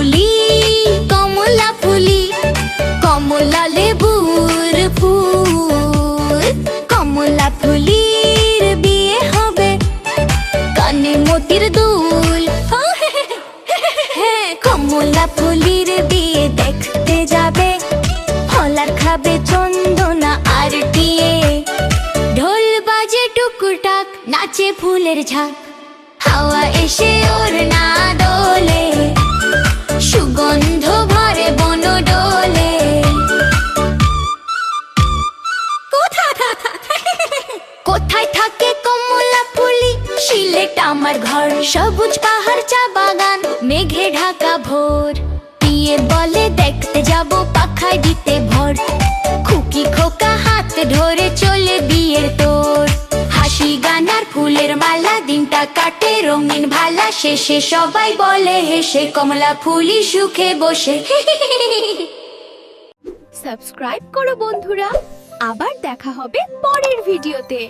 ফুলি কমলা ফুলি, কমলা লেবুর ফুল। কমলা ফুলির বিয়ে হবে, কানে মোতির দুল। হ্যাঁ, কমলা ফুলির বিয়ে দেখতে যাবে, ফলার খাবে চন্দনা আর টিয়ে। ঢোল বাজে টুকটাক, নাচে ফুলের ঝাঁক, হাওয়া এসে ওর না দোলে, সুগন্ধ ভরে বন ডোলে। কোথায় থাকে কমলা ফুলি? সিলেট আমার ঘর, সবুজ পাহাড় চা বাগান, মেঘে ঢাকা ভোর। বিয়ে বলে দেখতে যাব, পাখায় দিতে ভর, খুকি খোকা হাত ধরে চলে বিয়ের তোর। হাসি গান আর ফুলের মালা, দিনটা কাটে রঙিন ভালা, শেষে সবাই বলে হেসে কমলা ফুলি সুখে বসে। সাবস্ক্রাইব করো বন্ধুরা, আবার দেখা হবে পরের ভিডিওতে।